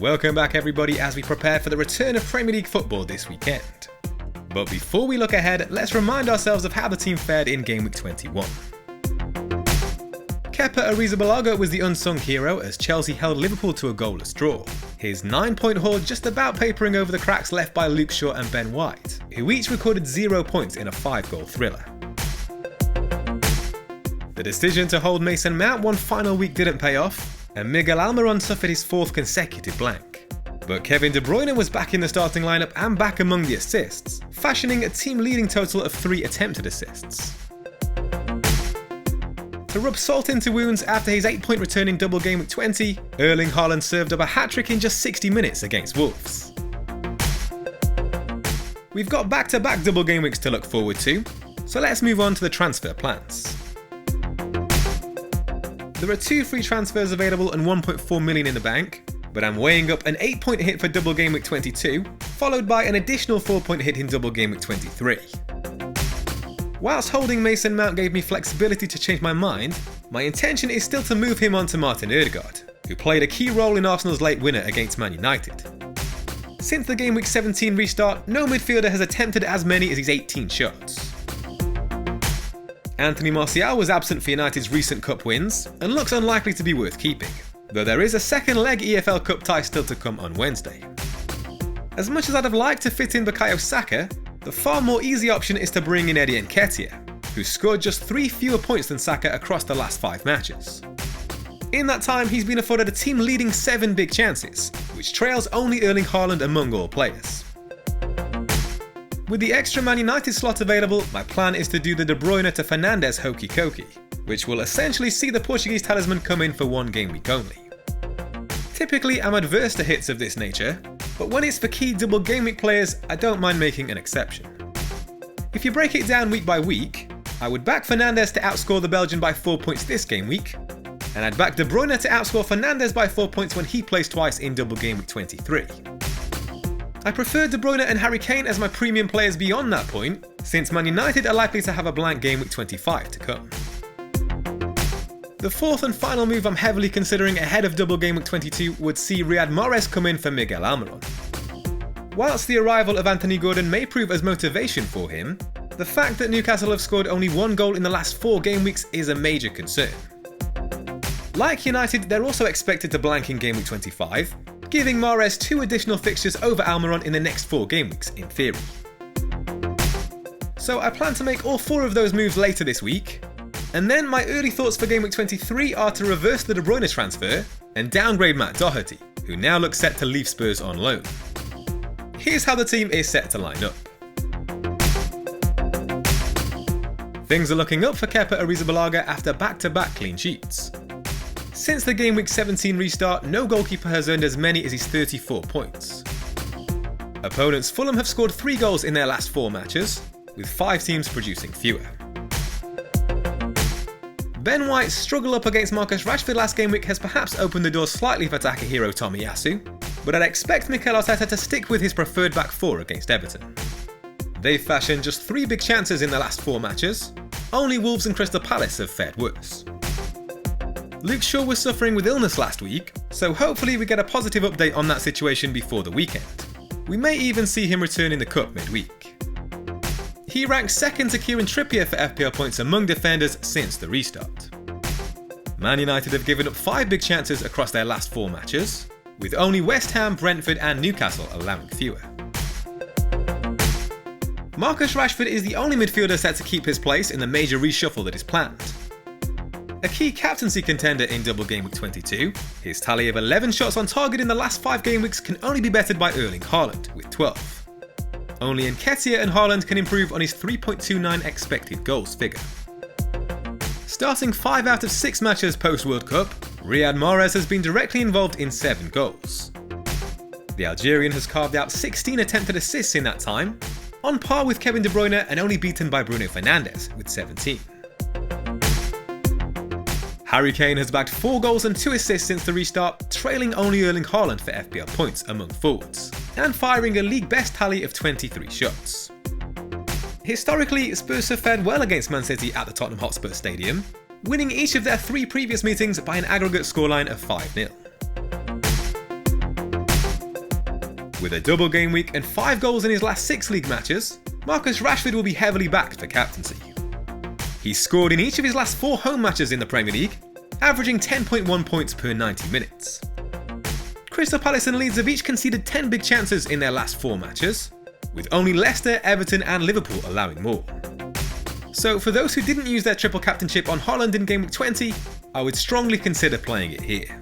Welcome back everybody as we prepare for the return of Premier League football this weekend. But before we look ahead, let's remind ourselves of how the team fared in Game Week 21. Kepa Arrizabalaga was the unsung hero as Chelsea held Liverpool to a goalless draw, his 9-point haul just about papering over the cracks left by Luke Shaw and Ben White, who each recorded 0 points in a 5-goal thriller. The decision to hold Mason Mount one final week didn't pay off, and Miguel Almiron suffered his 4th consecutive blank. But Kevin De Bruyne was back in the starting lineup and back among the assists, fashioning a team-leading total of 3 attempted assists. To rub salt into wounds after his 8-point return in Double Gameweek 20, Erling Haaland served up a hat-trick in just 60 minutes against Wolves. We've got back-to-back Double Gameweeks to look forward to, so let's move on to the transfer plans. There are 2 free transfers available and 1.4 million in the bank, but I'm weighing up an 8-point hit for Double Gameweek 22, followed by an additional 4-point hit in Double Gameweek 23. Whilst holding Mason Mount gave me flexibility to change my mind, my intention is still to move him on to Martin Odegaard, who played a key role in Arsenal's late winner against Man United. Since the Game Week 17 restart, no midfielder has attempted as many as his 18 shots. Anthony Martial was absent for United's recent cup wins and looks unlikely to be worth keeping, though there is a second leg EFL Cup tie still to come on Wednesday. As much as I'd have liked to fit in Bukayo Saka, the far more easy option is to bring in Eddie Nketiah, who scored just 3 fewer points than Saka across the last 5 matches. In that time, he's been afforded a team-leading 7 big chances, which trails only Erling Haaland among all players. With the extra Man United slot available, my plan is to do the De Bruyne to Fernandes hokey cokey, which will essentially see the Portuguese talisman come in for 1 game week only. Typically, I'm adverse to hits of this nature, but when it's for key Double Game Week players, I don't mind making an exception. If you break it down week by week, I would back Fernandes to outscore the Belgian by 4 points this game week, and I'd back De Bruyne to outscore Fernandes by 4 points when he plays twice in Double Game Week 23. I prefer De Bruyne and Harry Kane as my premium players beyond that point, since Man United are likely to have a blank Game Week 25 to come. The 4th and final move I'm heavily considering ahead of Double Game Week 22 would see Riyad Mahrez come in for Miguel Almiron. Whilst the arrival of Anthony Gordon may prove as motivation for him, the fact that Newcastle have scored only 1 goal in the last 4 game weeks is a major concern. Like United, they're also expected to blank in Game Week 25, giving Mahrez 2 additional fixtures over Almiron in the next 4 game weeks, in theory. So I plan to make all 4 of those moves later this week, and then my early thoughts for Game Week 23 are to reverse the De Bruyne transfer and downgrade Matt Doherty, who now looks set to leave Spurs on loan. Here's how the team is set to line up. Things are looking up for Kepa Arrizabalaga after back-to-back clean sheets. Since the Game Week 17 restart, no goalkeeper has earned as many as his 34 points. Opponents Fulham have scored 3 goals in their last 4 matches, with 5 teams producing fewer. Ben White's struggle up against Marcus Rashford last game week has perhaps opened the door slightly for Takahiro Tomiyasu, but I'd expect Mikel Arteta to stick with his preferred back 4 against Everton. They've fashioned just 3 big chances in the last 4 matches, only Wolves and Crystal Palace have fared worse. Luke Shaw was suffering with illness last week, so hopefully we get a positive update on that situation before the weekend. We may even see him return in the Cup midweek. He ranks second to Kieran Trippier for FPL points among defenders since the restart. Man United have given up 5 big chances across their last 4 matches, with only West Ham, Brentford and Newcastle allowing fewer. Marcus Rashford is the only midfielder set to keep his place in the major reshuffle that is planned. A key captaincy contender in Double Game Week 22, his tally of 11 shots on target in the last 5 game weeks can only be bettered by Erling Haaland, with 12. Only Nketiah and Haaland can improve on his 3.29 expected goals figure. Starting 5 out of 6 matches post-World Cup, Riyad Mahrez has been directly involved in 7 goals. The Algerian has carved out 16 attempted assists in that time, on par with Kevin De Bruyne and only beaten by Bruno Fernandes with 17. Harry Kane has bagged 4 goals and 2 assists since the restart, trailing only Erling Haaland for FPL points among forwards, and firing a league best tally of 23 shots. Historically, Spurs have fared well against Man City at the Tottenham Hotspur Stadium, winning each of their 3 previous meetings by an aggregate scoreline of 5-0. With a double game week and 5 goals in his last 6 league matches, Marcus Rashford will be heavily backed for captaincy. He's scored in each of his last 4 home matches in the Premier League, averaging 10.1 points per 90 minutes. Crystal Palace and Leeds have each conceded 10 big chances in their last 4 matches, with only Leicester, Everton and Liverpool allowing more. So for those who didn't use their triple captainship on Haaland in Game Week 20, I would strongly consider playing it here.